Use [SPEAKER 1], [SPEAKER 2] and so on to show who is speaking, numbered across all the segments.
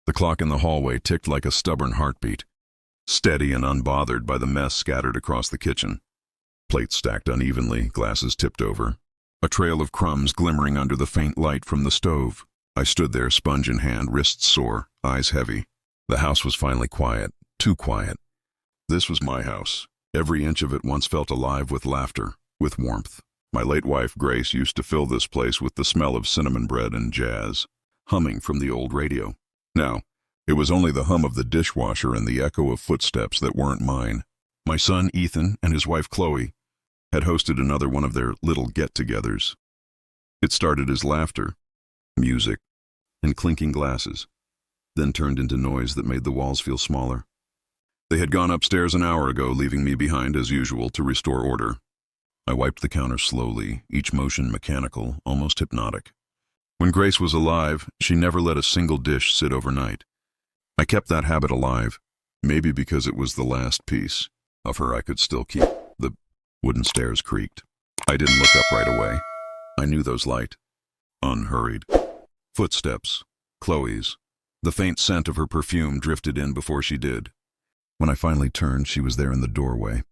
[SPEAKER 1] The clock in the hallway ticked like a stubborn heartbeat, steady and unbothered by the mess scattered across the kitchen. Plates stacked unevenly, glasses tipped over, a trail of crumbs glimmering under the faint light from the stove. I stood there, sponge in hand, wrists sore, eyes heavy. The house was finally quiet, too quiet. This was my house. Every inch of it once felt alive with laughter, with warmth. My late wife, Grace, used to fill this place with the smell of cinnamon bread and jazz, humming from the old radio. Now, it was only the hum of the dishwasher and the echo of footsteps that weren't mine. My son, Ethan, and his wife, Chloe, had hosted another one of their little get-togethers. It started as laughter, music, and clinking glasses, then turned into noise that made the walls feel smaller. They had gone upstairs an hour ago, leaving me behind as usual to restore order. I wiped the counter slowly, each motion mechanical, almost hypnotic. When Grace was alive, she never let a single dish sit overnight. I kept that habit alive, maybe because it was the last piece of her I could still keep. The wooden stairs creaked. I didn't look up right away. I knew those light, unhurried footsteps, Chloe's. The faint scent of her perfume drifted in before she did. When I finally turned, she was there in the doorway,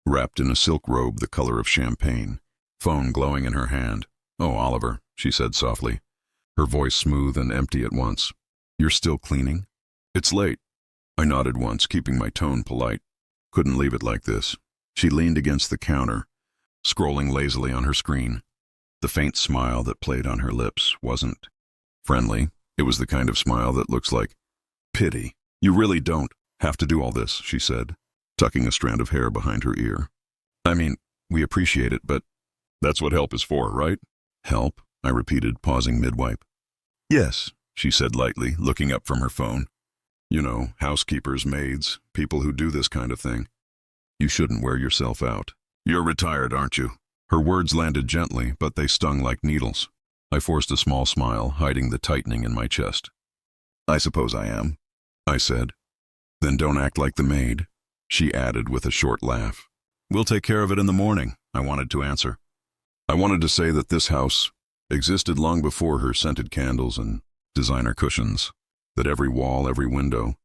[SPEAKER 1] wrapped in a silk robe the color of champagne, phone glowing in her hand. "Oh, Oliver," she said softly, her voice smooth and empty at once. "You're still cleaning?" "It's late." I nodded once, keeping my tone polite. Couldn't leave it like this. She leaned against the counter, scrolling lazily on her screen. The faint smile that played on her lips wasn't friendly. It was the kind of smile that looks like pity. "You really don't have to do all this," she said, tucking a strand of hair behind her ear. "I mean, we appreciate it, but that's what help is for, right?" "Help?" I repeated, pausing mid-wipe. "Yes," she said lightly, looking up from her phone. "You know, housekeepers, maids, people who do this kind of thing. You shouldn't wear yourself out. You're retired, aren't you?" Her words landed gently, but they stung like needles. I forced a small smile, hiding the tightening in my chest. "I suppose I am," I said. "Then don't act like the maid," she added with a short laugh. "We'll take care of it in the morning," I wanted to answer. I wanted to say that this house existed long before her scented candles and designer cushions, that every wall, every window,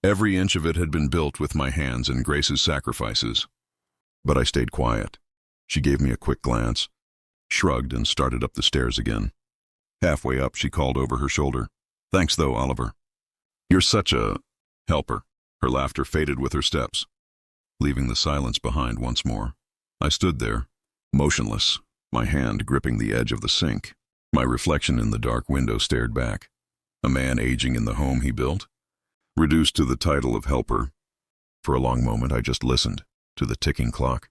[SPEAKER 1] every inch of it had been built with my hands and Grace's sacrifices. But I stayed quiet. She gave me a quick glance, shrugged, and started up the stairs again. Halfway up, she called over her shoulder, "Thanks though, Oliver. You're such a helper." Her laughter faded with her steps, leaving the silence behind once more. I stood there, motionless, my hand gripping the edge of the sink. My reflection in the dark window stared back. A man aging in the home he built, reduced to the title of helper. For a long moment I just listened to the ticking clock,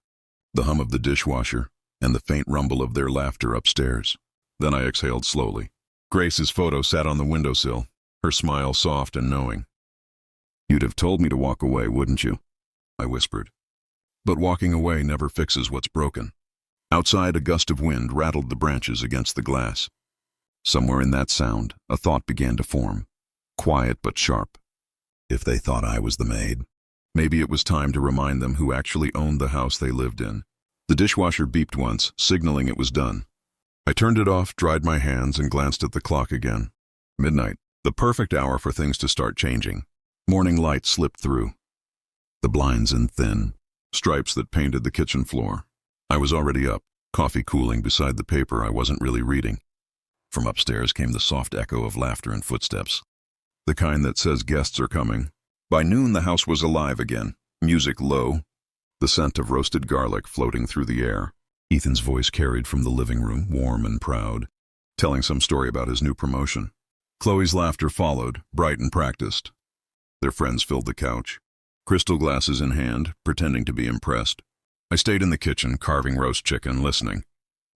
[SPEAKER 1] the hum of the dishwasher, and the faint rumble of their laughter upstairs. Then I exhaled slowly. Grace's photo sat on the windowsill, her smile soft and knowing. "You'd have told me to walk away, wouldn't you?" I whispered. But walking away never fixes what's broken. Outside, a gust of wind rattled the branches against the glass. Somewhere in that sound, a thought began to form, quiet but sharp. If they thought I was the maid, maybe it was time to remind them who actually owned the house they lived in. The dishwasher beeped once, signaling it was done. I turned it off, dried my hands, and glanced at the clock again. Midnight, the perfect hour for things to start changing. Morning light slipped through, the blinds in thin stripes that painted the kitchen floor. I was already up, coffee cooling beside the paper I wasn't really reading. From upstairs came the soft echo of laughter and footsteps, the kind that says guests are coming. By noon the house was alive again, music low, the scent of roasted garlic floating through the air. Ethan's voice carried from the living room, warm and proud, telling some story about his new promotion. Chloe's laughter followed, bright and practiced. Their friends filled the couch, crystal glasses in hand, pretending to be impressed. I stayed in the kitchen, carving roast chicken, listening.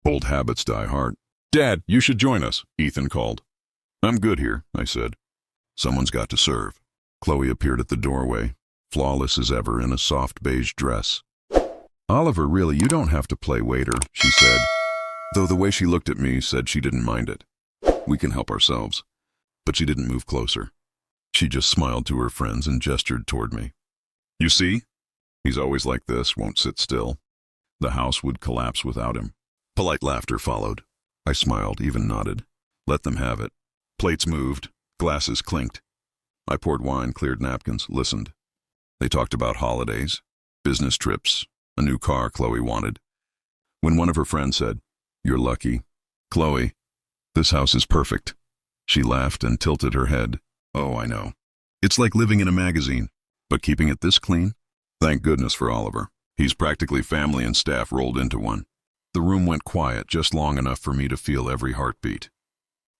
[SPEAKER 1] Old habits die hard. "Dad, you should join us," Ethan called. "I'm good here," I said. "Someone's got to serve." Chloe appeared at the doorway, flawless as ever in a soft beige dress. "Oliver, really, you don't have to play waiter," she said, though the way she looked at me said she didn't mind it. "We can help ourselves." But she didn't move closer. She just smiled to her friends and gestured toward me. "You see? He's always like this, won't sit still." The house would collapse without him. Polite laughter followed. I smiled, even nodded. Let them have it. Plates moved, glasses clinked. I poured wine, cleared napkins, listened. They talked about holidays, business trips, a new car Chloe wanted. When one of her friends said, "You're lucky, Chloe, this house is perfect," she laughed and tilted her head. "Oh, I know. It's like living in a magazine, but keeping it this clean? Thank goodness for Oliver. He's practically family and staff rolled into one." The room went quiet just long enough for me to feel every heartbeat.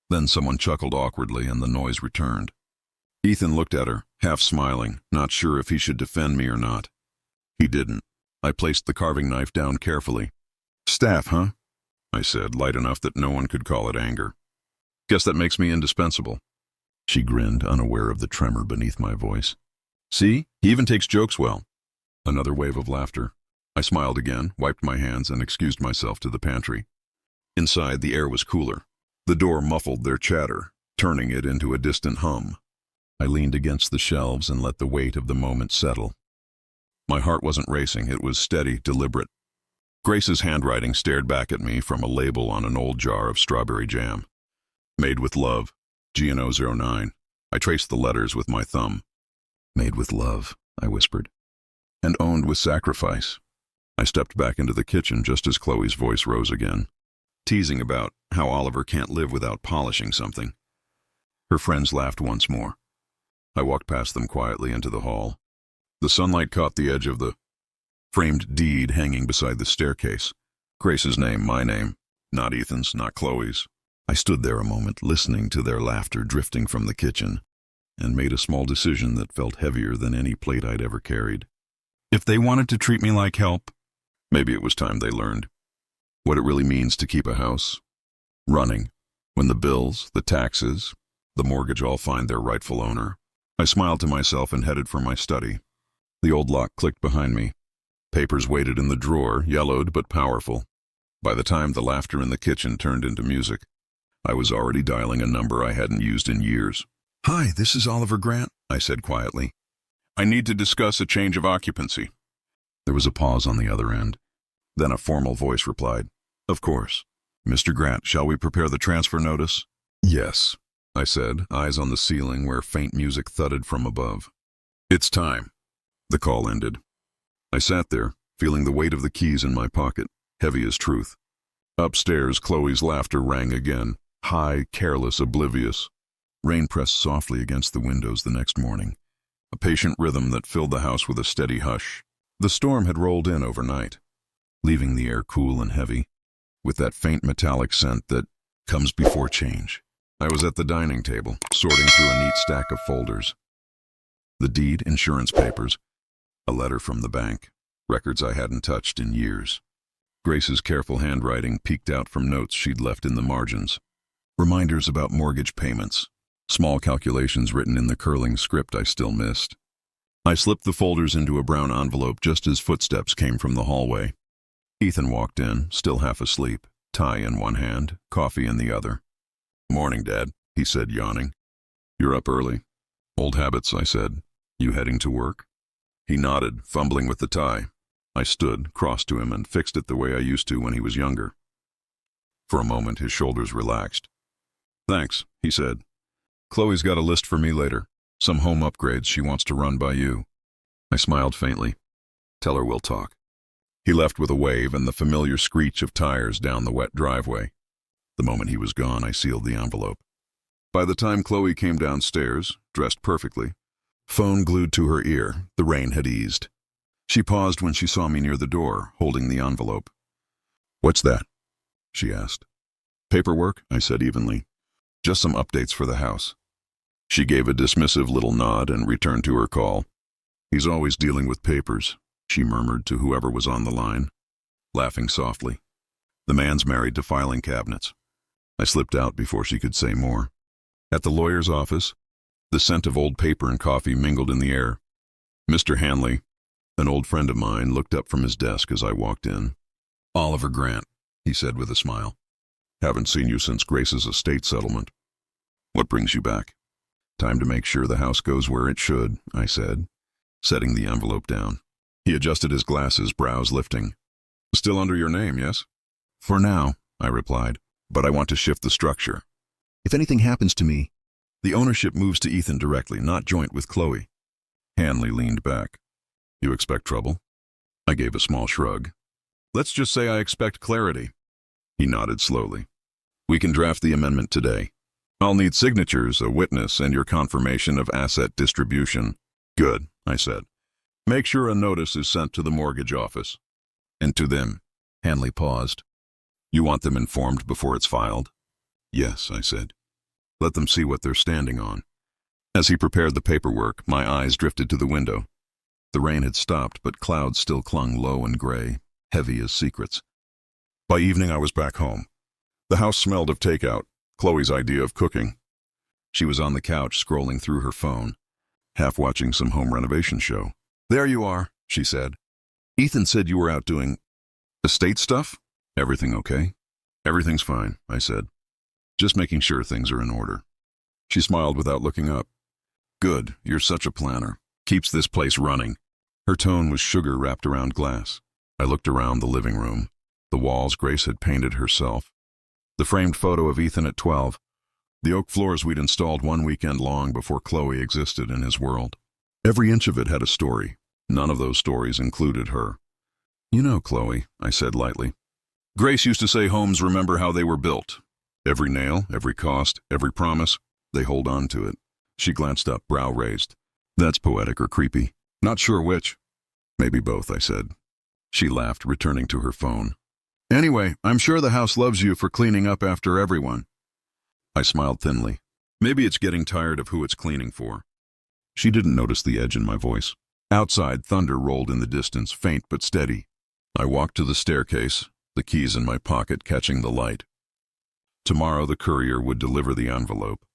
[SPEAKER 1] Then someone chuckled awkwardly and the noise returned. Ethan looked at her, half smiling, not sure if he should defend me or not. He didn't. I placed the carving knife down carefully. "Staff, huh?" I said, light enough that no one could call it anger. "Guess that makes me indispensable." She grinned, unaware of the tremor beneath my voice. "See? He even takes jokes well." Another wave of laughter. I smiled again, wiped my hands, and excused myself to the pantry. Inside, the air was cooler. The door muffled their chatter, turning it into a distant hum. I leaned against the shelves and let the weight of the moment settle. My heart wasn't racing, it was steady, deliberate. Grace's handwriting stared back at me from a label on an old jar of strawberry jam. "Made with love, G&O 09. I traced the letters with my thumb. "Made with love," I whispered. "And owned with sacrifice." I stepped back into the kitchen just as Chloe's voice rose again, teasing about how Oliver can't live without polishing something. Her friends laughed once more. I walked past them quietly into the hall. The sunlight caught the edge of the framed deed hanging beside the staircase. Grace's name, my name, not Ethan's, not Chloe's. I stood there a moment, listening to their laughter drifting from the kitchen, and made a small decision that felt heavier than any plate I'd ever carried. If they wanted to treat me like help, maybe it was time they learned what it really means to keep a house running, when the bills, the taxes, the mortgage all find their rightful owner. I smiled to myself and headed for my study. The old lock clicked behind me. Papers waited in the drawer, yellowed but powerful. By the time the laughter in the kitchen turned into music, I was already dialing a number I hadn't used in years. "Hi, this is Oliver Grant," I said quietly. "I need to discuss a change of occupancy." There was a pause on the other end. Then a formal voice replied, "Of course. Mr. Grant, shall we prepare the transfer notice?" "Yes," I said, eyes on the ceiling where faint music thudded from above. "It's time." The call ended. I sat there, feeling the weight of the keys in my pocket, heavy as truth. Upstairs, Chloe's laughter rang again, high, careless, oblivious. Rain pressed softly against the windows the next morning, a patient rhythm that filled the house with a steady hush. The storm had rolled in overnight, leaving the air cool and heavy, with that faint metallic scent that comes before change. I was at the dining table, sorting through a neat stack of folders. The deed, insurance papers, a letter from the bank, records I hadn't touched in years. Grace's careful handwriting peeked out from notes she'd left in the margins. Reminders about mortgage payments, small calculations written in the curling script I still missed. I slipped the folders into a brown envelope just as footsteps came from the hallway. Ethan walked in, still half asleep, tie in one hand, coffee in the other. "Morning, Dad," he said, yawning. "You're up early." "Old habits," I said. "You heading to work?" He nodded, fumbling with the tie. I stood, crossed to him, and fixed it the way I used to when he was younger. For a moment, his shoulders relaxed. "Thanks," he said. "Chloe's got a list for me later. Some home upgrades she wants to run by you." I smiled faintly. "Tell her we'll talk." He left with a wave and the familiar screech of tires down the wet driveway. The moment he was gone, I sealed the envelope. By the time Chloe came downstairs, dressed perfectly, phone glued to her ear, the rain had eased. She paused when she saw me near the door, holding the envelope. "What's that?" she asked. "Paperwork," I said evenly. "Just some updates for the house." She gave a dismissive little nod and returned to her call. "He's always dealing with papers," she murmured to whoever was on the line, laughing softly. "The man's married to filing cabinets." I slipped out before she could say more. At the lawyer's office, the scent of old paper and coffee mingled in the air. Mr. Hanley, an old friend of mine, looked up from his desk as I walked in. "Oliver Grant," he said with a smile. "Haven't seen you since Grace's estate settlement. What brings you back?" "Time to make sure the house goes where it should," I said, setting the envelope down. He adjusted his glasses, brows lifting. "Still under your name, yes?" "For now," I replied, "but I want to shift the structure. If anything happens to me, The ownership moves to Ethan directly, not joint with Chloe. Hanley leaned back. You expect trouble? I gave a small shrug. Let's just say I expect clarity. He nodded slowly. We can draft the amendment today. I'll need signatures, a witness, and your confirmation of asset distribution. Good, I said. Make sure a notice is sent to the mortgage office. And to them. Hanley paused. You want them informed before it's filed? Yes, I said. Let them see what they're standing on. As he prepared the paperwork, my eyes drifted to the window. The rain had stopped, but clouds still clung low and gray, heavy as secrets. By evening, I was back home. The house smelled of takeout, Chloe's idea of cooking. She was on the couch scrolling through her phone, half watching some home renovation show. There you are, she said. Ethan said you were out doing estate stuff? Everything okay? Everything's fine, I said. Just making sure things are in order. She smiled without looking up. Good, you're such a planner. Keeps this place running. Her tone was sugar wrapped around glass. I looked around the living room. The walls Grace had painted herself. The framed photo of Ethan at 12. The oak floors we'd installed one weekend long before Chloe existed in his world. Every inch of it had a story. None of those stories included her. You know, Chloe, I said lightly. Grace used to say homes remember how they were built. Every nail, every cost, every promise, they hold on to it. She glanced up, brow raised. That's poetic or creepy. Not sure which. Maybe both, I said. She laughed, returning to her phone. Anyway, I'm sure the house loves you for cleaning up after everyone. I smiled thinly. Maybe it's getting tired of who it's cleaning for. She didn't notice the edge in my voice. Outside, thunder rolled in the distance, faint but steady. I walked to the staircase, the keys in my pocket catching the light. Tomorrow the courier would deliver the envelope.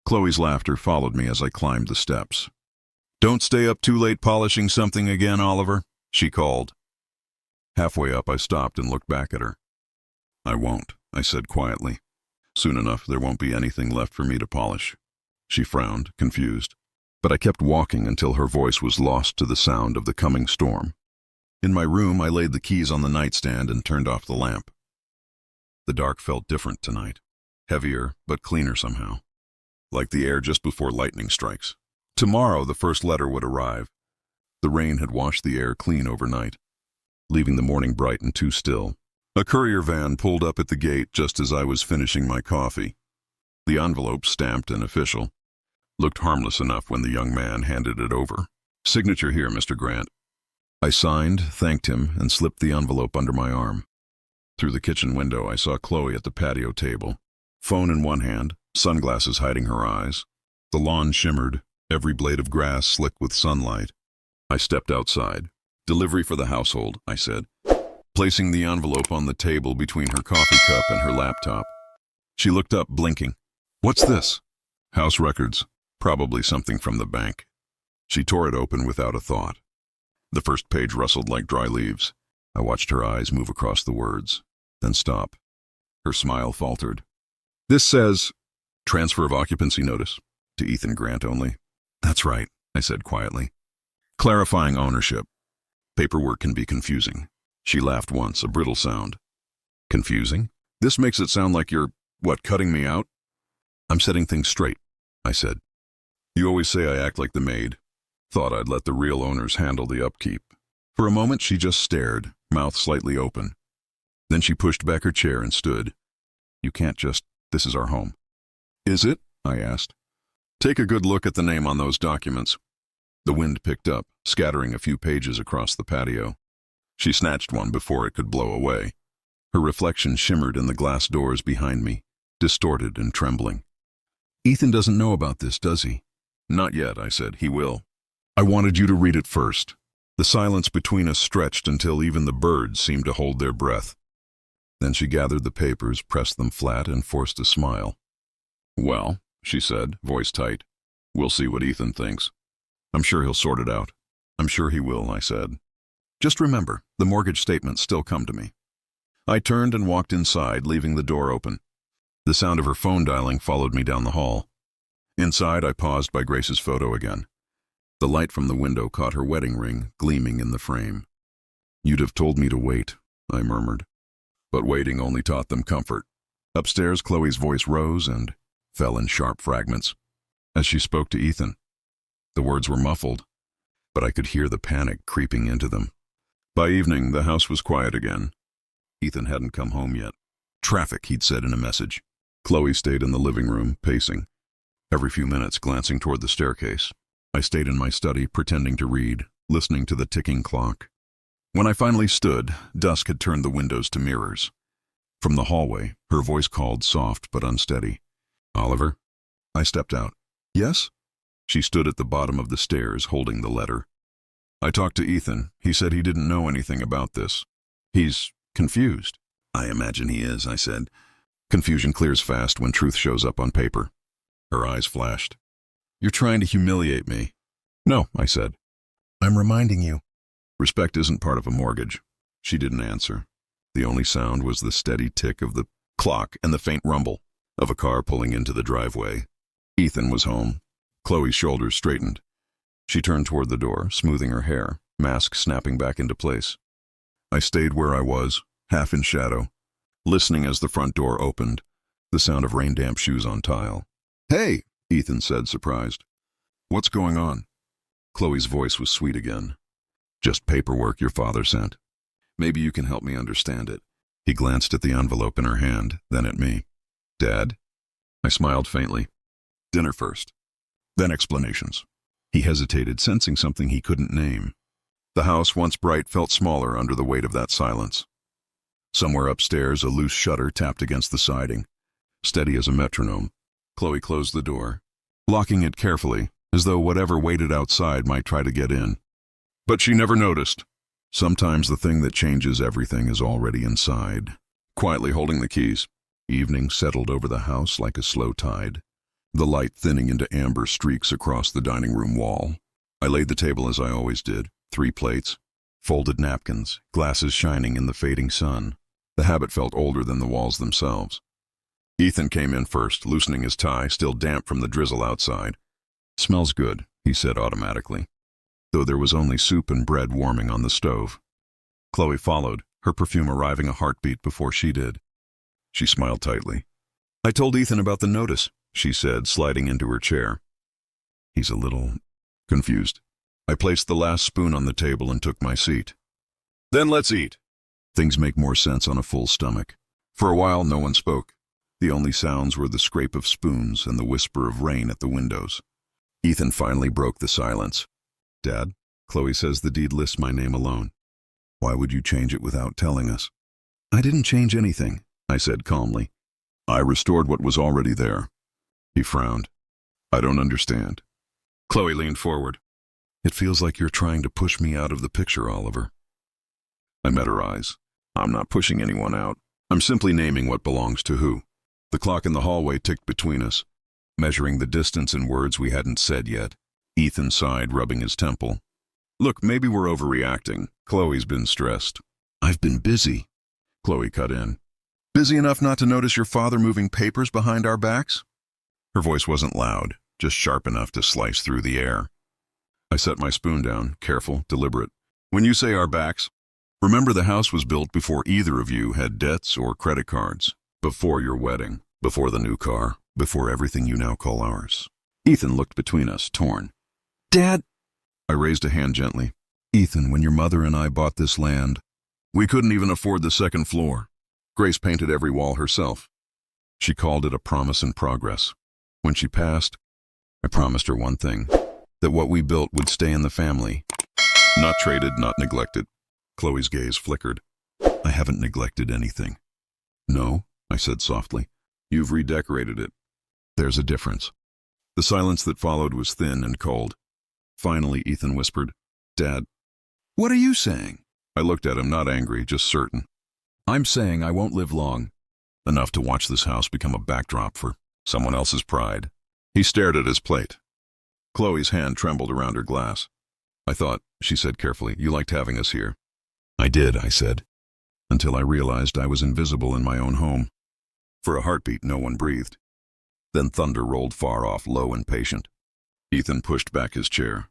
[SPEAKER 1] Chloe's laughter followed me as I climbed the steps. Don't stay up too late polishing something again, Oliver, she called. Halfway up, I stopped and looked back at her. I won't, I said quietly. Soon enough, there won't be anything left for me to polish. She frowned, confused. But I kept walking until her voice was lost to the sound of the coming storm. In my room, I laid the keys on the nightstand and turned off the lamp. The dark felt different tonight. Heavier, but cleaner somehow. Like the air just before lightning strikes. Tomorrow, the first letter would arrive. The rain had washed the air clean overnight, leaving the morning bright and too still. A courier van pulled up at the gate just as I was finishing my coffee. The envelope, stamped and official, looked harmless enough when the young man handed it over. Signature here, Mr. Grant. I signed, thanked him, and slipped the envelope under my arm. Through the kitchen window, I saw Chloe at the patio table. Phone in one hand, sunglasses hiding her eyes. The lawn shimmered, every blade of grass slick with sunlight. I stepped outside. Delivery for the household, I said, placing the envelope on the table between her coffee cup and her laptop. She looked up, blinking. What's this? House records. Probably something from the bank. She tore it open without a thought. The first page rustled like dry leaves. I watched her eyes move across the words, then stop. Her smile faltered. This says, transfer of occupancy notice, to Ethan Grant only. That's right, I said quietly. Clarifying ownership. Paperwork can be confusing. She laughed once, a brittle sound. Confusing? This makes it sound like you're, cutting me out? I'm setting things straight, I said. You always say I act like the maid. Thought I'd let the real owners handle the upkeep. For a moment she just stared, mouth slightly open. Then she pushed back her chair and stood. You can't just, this is our home. Is it? I asked. Take a good look at the name on those documents. The wind picked up, scattering a few pages across the patio. She snatched one before it could blow away. Her reflection shimmered in the glass doors behind me, distorted and trembling. Ethan doesn't know about this, does he? Not yet, I said. He will. I wanted you to read it first. The silence between us stretched until even the birds seemed to hold their breath. Then she gathered the papers, pressed them flat, and forced a smile. Well, she said, voice tight, we'll see what Ethan thinks. I'm sure he'll sort it out. I'm sure he will, I said. Just remember, the mortgage statements still come to me. I turned and walked inside, leaving the door open. The sound of her phone dialing followed me down the hall. Inside, I paused by Grace's photo again. The light from the window caught her wedding ring, gleaming in the frame. You'd have told me to wait, I murmured. But waiting only taught them comfort. Upstairs, Chloe's voice rose and fell in sharp fragments. as she spoke to Ethan. The words were muffled, but I could hear the panic creeping into them. By evening, the house was quiet again. Ethan hadn't come home yet. Traffic, he'd said in a message. Chloe stayed in the living room, pacing, every few minutes glancing toward the staircase. I stayed in my study, pretending to read, listening to the ticking clock. When I finally stood, dusk had turned the windows to mirrors. From the hallway, her voice called, soft but unsteady. "Oliver?" I stepped out. "Yes?" She stood at the bottom of the stairs, holding the letter. "I talked to Ethan. He said he didn't know anything about this. He's confused." "I imagine he is," I said. Confusion clears fast when truth shows up on paper. Her eyes flashed. "You're trying to humiliate me." "No," I said. "I'm reminding you. Respect isn't part of a mortgage." She didn't answer. The only sound was the steady tick of the clock and the faint rumble of a car pulling into the driveway. Ethan was home. Chloe's shoulders straightened. She turned toward the door, smoothing her hair, mask snapping back into place. I stayed where I was, half in shadow, listening as the front door opened, the sound of rain-damp shoes on tile. "Hey," Ethan said, surprised. "What's going on?" Chloe's voice was sweet again. "Just paperwork your father sent. Maybe you can help me understand it." He glanced at the envelope in her hand, then at me. "Dad?" I smiled faintly. "Dinner first, then explanations." He hesitated, sensing something he couldn't name. The house, once bright, felt smaller under the weight of that silence. Somewhere upstairs, a loose shutter tapped against the siding, steady as a metronome. Chloe closed the door, locking it carefully, as though whatever waited outside might try to get in. But she never noticed. Sometimes the thing that changes everything is already inside. Quietly holding the keys, evening settled over the house like a slow tide, the light thinning into amber streaks across the dining room wall. I laid the table as I always did, 3 plates, folded napkins, glasses shining in the fading sun. The habit felt older than the walls themselves. Ethan came in first, loosening his tie, still damp from the drizzle outside. "Smells good," he said automatically, though there was only soup and bread warming on the stove. Chloe followed, her perfume arriving a heartbeat before she did. She smiled tightly. "I told Ethan about the notice," she said, sliding into her chair. "He's a little confused." I placed the last spoon on the table and took my seat. "Then let's eat." Things make more sense on a full stomach. For a while, no one spoke. The only sounds were the scrape of spoons and the whisper of rain at the windows. Ethan finally broke the silence. "Dad, Chloe says the deed lists my name alone. Why would you change it without telling us?" "I didn't change anything," I said calmly. "I restored what was already there." He frowned. "I don't understand." Chloe leaned forward. "It feels like you're trying to push me out of the picture, Oliver." I met her eyes. "I'm not pushing anyone out. I'm simply naming what belongs to who." The clock in the hallway ticked between us, measuring the distance in words we hadn't said yet. Ethan sighed, rubbing his temple. "Look, maybe we're overreacting. Chloe's been stressed." "I've been busy," Chloe cut in. "Busy enough not to notice your father moving papers behind our backs?" Her voice wasn't loud, just sharp enough to slice through the air. I set my spoon down, careful, deliberate. "When you say our backs, remember the house was built before either of you had debts or credit cards, before your wedding, before the new car, before everything you now call ours." Ethan looked between us, torn. "Dad!" I raised a hand gently. "Ethan, when your mother and I bought this land, we couldn't even afford the second floor. Grace painted every wall herself. She called it a promise in progress. When she passed, I promised her one thing, that what we built would stay in the family. Not traded, not neglected." Chloe's gaze flickered. "I haven't neglected anything." "No," I said softly. "You've redecorated it." "There's a difference." The silence that followed was thin and cold. Finally, Ethan whispered, "Dad." "What are you saying?" I looked at him, not angry, just certain. "I'm saying I won't live long. Enough to watch this house become a backdrop for someone else's pride." He stared at his plate. Chloe's hand trembled around her glass. "I thought," she said carefully, "you liked having us here." "I did," I said, until I realized I was invisible in my own home. For a heartbeat, no one breathed. Then thunder rolled far off, low and patient. Ethan pushed back his chair.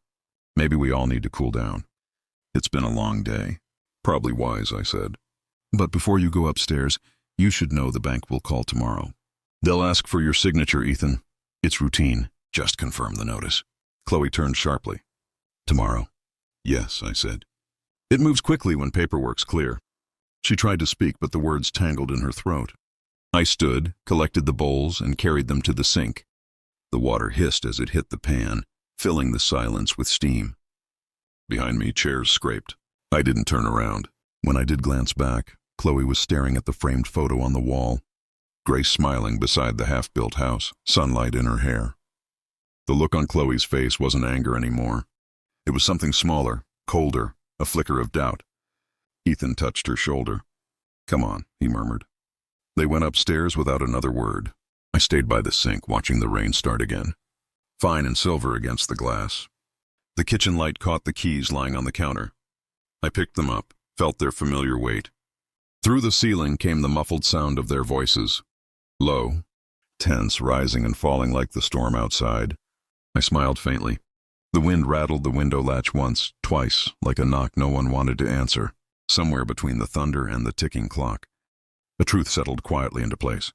[SPEAKER 1] "Maybe we all need to cool down. It's been a long day." "Probably wise," I said. "But before you go upstairs, you should know the bank will call tomorrow. They'll ask for your signature, Ethan. It's routine. Just confirm the notice. Chloe turned sharply. Tomorrow. Yes, I said. It moves quickly when paperwork's clear. She tried to speak, but the words tangled in her throat. I stood, collected the bowls, and carried them to the sink. The water hissed as it hit the pan, filling the silence with steam. Behind me, chairs scraped. I didn't turn around. When I did glance back, Chloe was staring at the framed photo on the wall. Grace smiling beside the half-built house, sunlight in her hair. The look on Chloe's face wasn't anger anymore. It was something smaller, colder, a flicker of doubt. Ethan touched her shoulder. Come on, he murmured. They went upstairs without another word. I stayed by the sink, watching the rain start again. Fine and silver against the glass. The kitchen light caught the keys lying on the counter. I picked them up, felt their familiar weight. Through the ceiling came the muffled sound of their voices. Low, tense, rising and falling like the storm outside. I smiled faintly. The wind rattled the window latch once, twice, like a knock no one wanted to answer, somewhere between the thunder and the ticking clock. The truth settled quietly into place.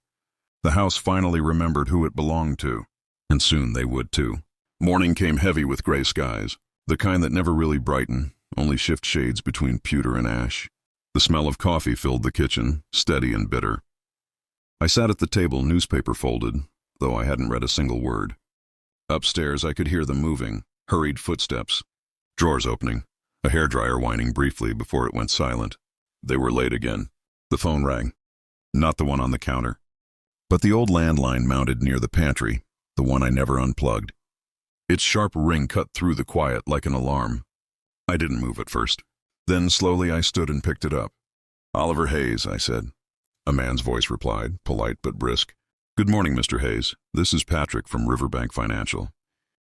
[SPEAKER 1] The house finally remembered who it belonged to, and soon they would too. Morning came heavy with gray skies, the kind that never really brighten, only shift shades between pewter and ash. The smell of coffee filled the kitchen, steady and bitter. I sat at the table, newspaper folded, though I hadn't read a single word. Upstairs I could hear them moving, hurried footsteps, drawers opening, a hairdryer whining briefly before it went silent. They were late again. The phone rang. Not the one on the counter, but the old landline mounted near the pantry, the one I never unplugged. Its sharp ring cut through the quiet like an alarm. I didn't move at first. Then slowly I stood and picked it up. Oliver Hayes, I said. A man's voice replied, polite but brisk. Good morning, Mr. Hayes. This is Patrick from Riverbank Financial.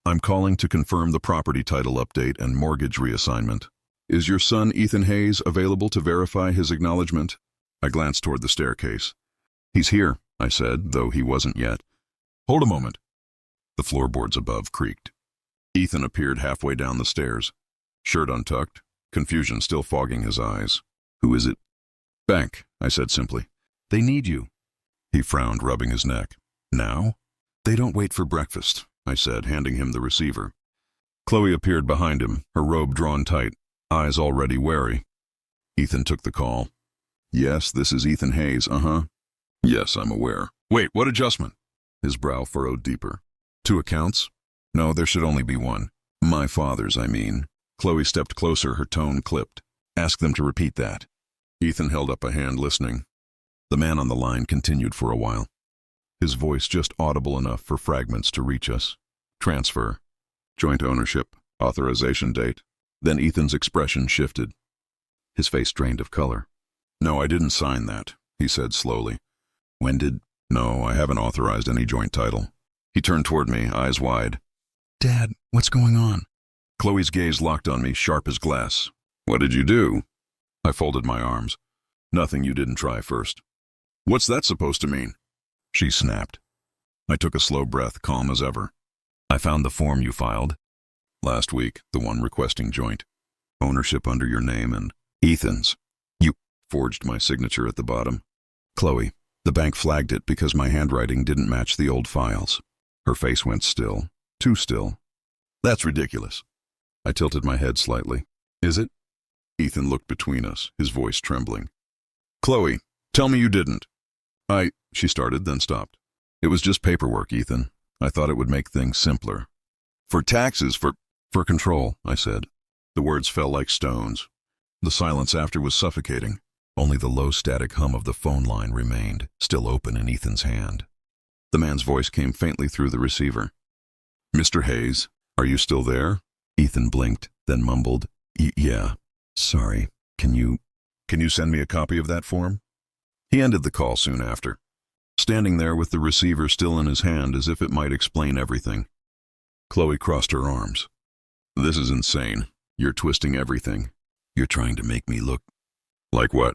[SPEAKER 1] I'm calling to confirm the property title update and mortgage reassignment. Is your son Ethan Hayes available to verify his acknowledgement? I glanced toward the staircase. He's here, I said, though he wasn't yet. Hold a moment. The floorboards above creaked. Ethan appeared halfway down the stairs, shirt untucked, confusion still fogging his eyes. Who is it? Bank, I said simply. They need you. He frowned, rubbing his neck. Now? They don't wait for breakfast, I said, handing him the receiver. Chloe appeared behind him, her robe drawn tight, eyes already wary. Ethan took the call. Yes, this is Ethan Hayes, Yes, I'm aware. Wait, what adjustment? His brow furrowed deeper. 2 accounts? No, there should only be one. My father's, I mean. Chloe stepped closer, her tone clipped. Ask them to repeat that. Ethan held up a hand, listening. The man on the line continued for a while. His voice just audible enough for fragments to reach us. Transfer. Joint ownership. Authorization date. Then Ethan's expression shifted. His face drained of color. No, I didn't sign that, he said slowly. When did? No, I haven't authorized any joint title. He turned toward me, eyes wide. Dad, what's going on? Chloe's gaze locked on me, sharp as glass. What did you do? I folded my arms. Nothing you didn't try first. What's that supposed to mean? She snapped. I took a slow breath, calm as ever. I found the form you filed. Last week, the one requesting joint. Ownership under your name and Ethan's. You forged my signature at the bottom. Chloe, the bank flagged it because my handwriting didn't match the old files. Her face went still, too still. That's ridiculous. I tilted my head slightly. Is it? Ethan looked between us, his voice trembling. Chloe, tell me you didn't. She started, then stopped. It was just paperwork, Ethan. I thought it would make things simpler. For taxes, for control, I said. The words fell like stones. The silence after was suffocating. Only the low static hum of the phone line remained, still open in Ethan's hand. The man's voice came faintly through the receiver. Mr. Hayes, are you still there? Ethan blinked, then mumbled, Yeah. Sorry. Can you send me a copy of that form? He ended the call soon after, standing there with the receiver still in his hand as if it might explain everything. Chloe crossed her arms. This is insane. You're twisting everything. You're trying to make me look... Like what?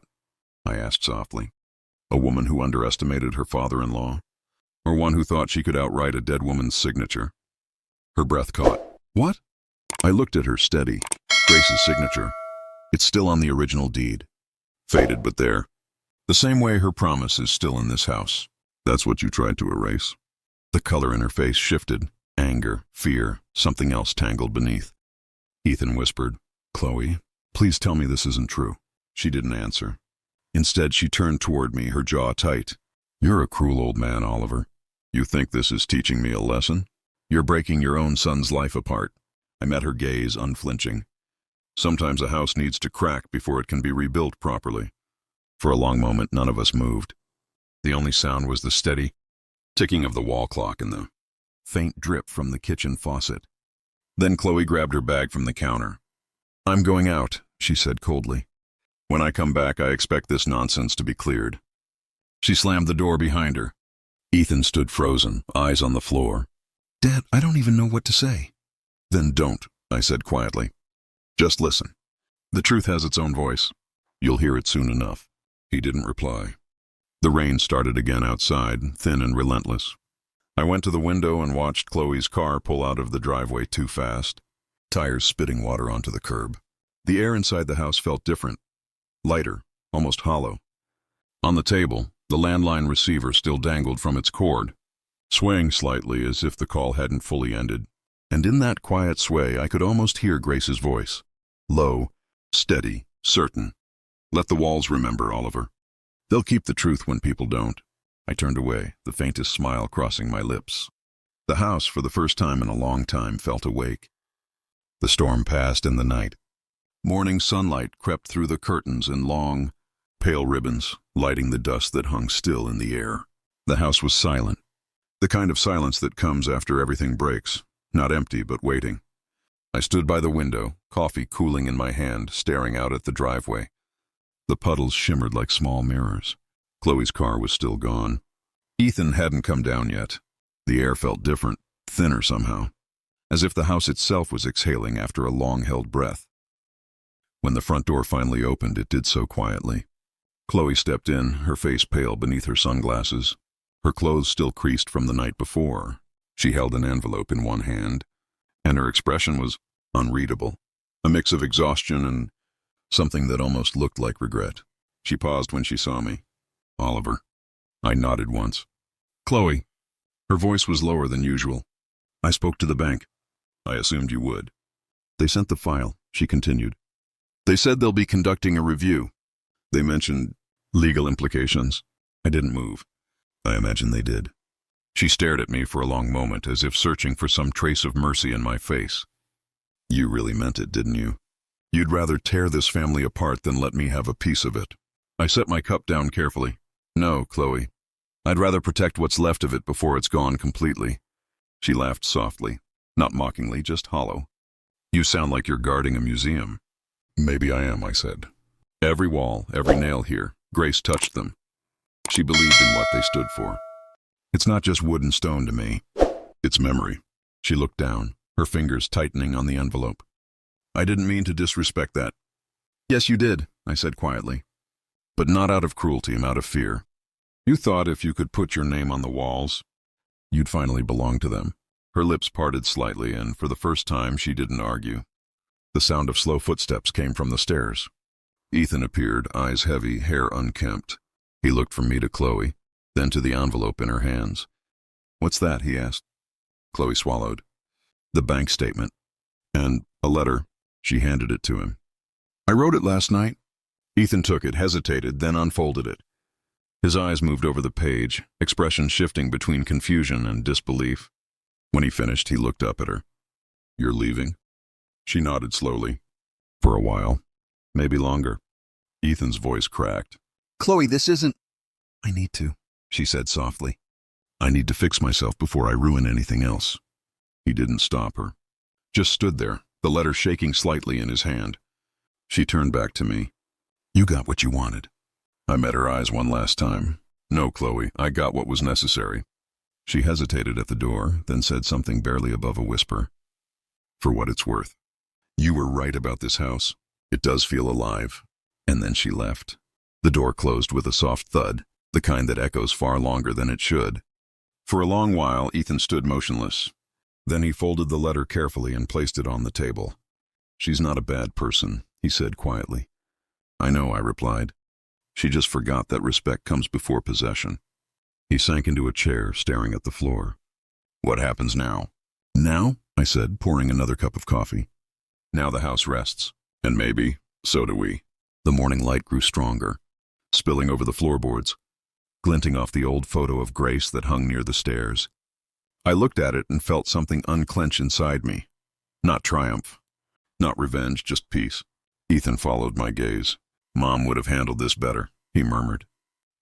[SPEAKER 1] I asked softly. A woman who underestimated her father-in-law? Or one who thought she could outwrite a dead woman's signature? Her breath caught. What? I looked at her, steady. Grace's signature. It's still on the original deed. Faded, but there. The same way her promise is still in this house. That's what you tried to erase. The color in her face shifted, Anger, fear, something else tangled beneath. Ethan whispered, "Chloe, please tell me this isn't true." She didn't answer. Instead, she turned toward me, her jaw tight. "You're a cruel old man, Oliver. You think this is teaching me a lesson? You're breaking your own son's life apart." I met her gaze, unflinching. Sometimes a house needs to crack before it can be rebuilt properly. For a long moment, none of us moved. The only sound was the steady ticking of the wall clock and the faint drip from the kitchen faucet. Then Chloe grabbed her bag from the counter. "I'm going out," she said coldly. "When I come back, I expect this nonsense to be cleared." She slammed the door behind her. Ethan stood frozen, eyes on the floor. "Dad, I don't even know what to say." "Then don't," I said quietly. "Just listen. The truth has its own voice. You'll hear it soon enough." He didn't reply. The rain started again outside, thin and relentless. I went to the window and watched Chloe's car pull out of the driveway too fast, tires spitting water onto the curb. The air inside the house felt different, lighter, almost hollow. On the table, the landline receiver still dangled from its cord, swaying slightly as if the call hadn't fully ended. And in that quiet sway, I could almost hear Grace's voice. Low, steady, certain. "Let the walls remember, Oliver. They'll keep the truth when people don't." I turned away, the faintest smile crossing my lips. The house, for the first time in a long time, felt awake. The storm passed in the night. Morning sunlight crept through the curtains in long, pale ribbons, lighting the dust that hung still in the air. The house was silent, the kind of silence that comes after everything breaks, not empty but waiting. I stood by the window, coffee cooling in my hand, staring out at the driveway. The puddles shimmered like small mirrors. Chloe's car was still gone. Ethan hadn't come down yet. The air felt different, thinner somehow, as if the house itself was exhaling after a long-held breath. When the front door finally opened, it did so quietly. Chloe stepped in, her face pale beneath her sunglasses, her clothes still creased from the night before. She held an envelope in one hand, and her expression was unreadable, a mix of exhaustion and something that almost looked like regret. She paused when she saw me. "Oliver." I nodded once. "Chloe." Her voice was lower than usual. "I spoke to the bank." "I assumed you would." "They sent the file," she continued. "They said they'll be conducting a review. They mentioned legal implications." I didn't move. I imagine they did. She stared at me for a long moment, as if searching for some trace of mercy in my face. "You really meant it, didn't you? You'd rather tear this family apart than let me have a piece of it." I set my cup down carefully. "No, Chloe. I'd rather protect what's left of it before it's gone completely." She laughed softly, not mockingly, just hollow. "You sound like you're guarding a museum." "Maybe I am," I said. "Every wall, every nail here, Grace touched them. She believed in what they stood for. It's not just wood and stone to me. It's memory." She looked down, her fingers tightening on the envelope. "I didn't mean to disrespect that." "Yes, you did," I said quietly. "But not out of cruelty, out of fear. You thought if you could put your name on the walls, you'd finally belong to them." Her lips parted slightly, and for the first time she didn't argue. The sound of slow footsteps came from the stairs. Ethan appeared, eyes heavy, hair unkempt. He looked from me to Chloe, then to the envelope in her hands. "What's that?" he asked. Chloe swallowed. "The bank statement. And a letter." She handed it to him. "I wrote it last night." Ethan took it, hesitated, then unfolded it. His eyes moved over the page, expression shifting between confusion and disbelief. When he finished, he looked up at her. "You're leaving?" She nodded slowly. "For a while. Maybe longer." Ethan's voice cracked. "Chloe, this isn't—" "I need to," she said softly. "I need to fix myself before I ruin anything else." He didn't stop her. Just stood there, the letter shaking slightly in his hand. She turned back to me. "You got what you wanted." I met her eyes one last time. "No, Chloe, I got what was necessary." She hesitated at the door, then said something barely above a whisper. "For what it's worth. You were right about this house. It does feel alive." And then she left. The door closed with a soft thud, the kind that echoes far longer than it should. For a long while, Ethan stood motionless. Then he folded the letter carefully and placed it on the table. "She's not a bad person," he said quietly. "I know," I replied. "She just forgot that respect comes before possession." He sank into a chair, staring at the floor. "What happens now?" Now, I said, pouring another cup of coffee. Now the house rests. And maybe, so do we. The morning light grew stronger, spilling over the floorboards, glinting off the old photo of Grace that hung near the stairs. I looked at it and felt something unclench inside me. Not triumph, not revenge, just peace. Ethan followed my gaze. Mom would have handled this better, he murmured.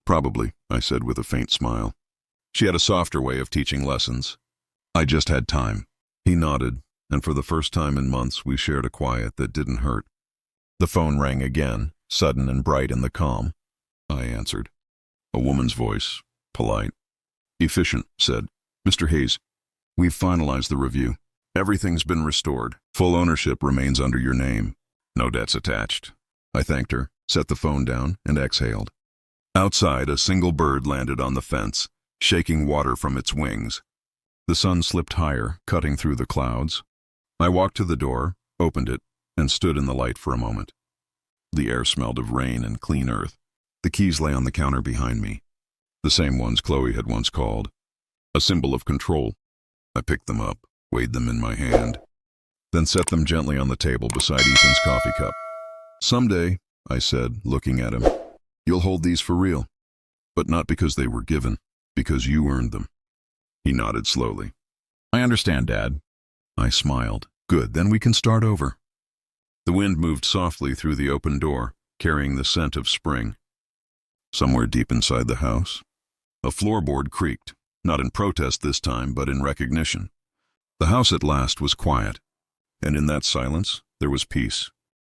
[SPEAKER 1] Probably, I said with a faint smile. She had a softer way of teaching lessons. I just had time. He nodded, and for the first time in months we shared a quiet that didn't hurt. The phone rang again, sudden and bright in the calm. I answered. A woman's voice, polite. Efficient, said. Mr. Hayes, we've finalized the review. Everything's been restored. Full ownership remains under your name. No debts attached. I thanked her, set the phone down, and exhaled. Outside, a single bird landed on the fence, shaking water from its wings. The sun slipped higher, cutting through the clouds. I walked to the door, opened it, and stood in the light for a moment. The air smelled of rain and clean earth. The keys lay on the counter behind me, the same ones Chloe had once called. A symbol of control. I picked them up, weighed them in my hand, then set them gently on the table beside Ethan's coffee cup. Someday, I said, looking at him, you'll hold these for real. But not because they were given, because you earned them. He nodded slowly. I understand, Dad. I smiled. Good, then we can start over. The wind moved softly through the open door, carrying the scent of spring. Somewhere deep inside the house, a floorboard creaked, not in protest this time, but in recognition. The house at last was quiet, and in that silence there was peace.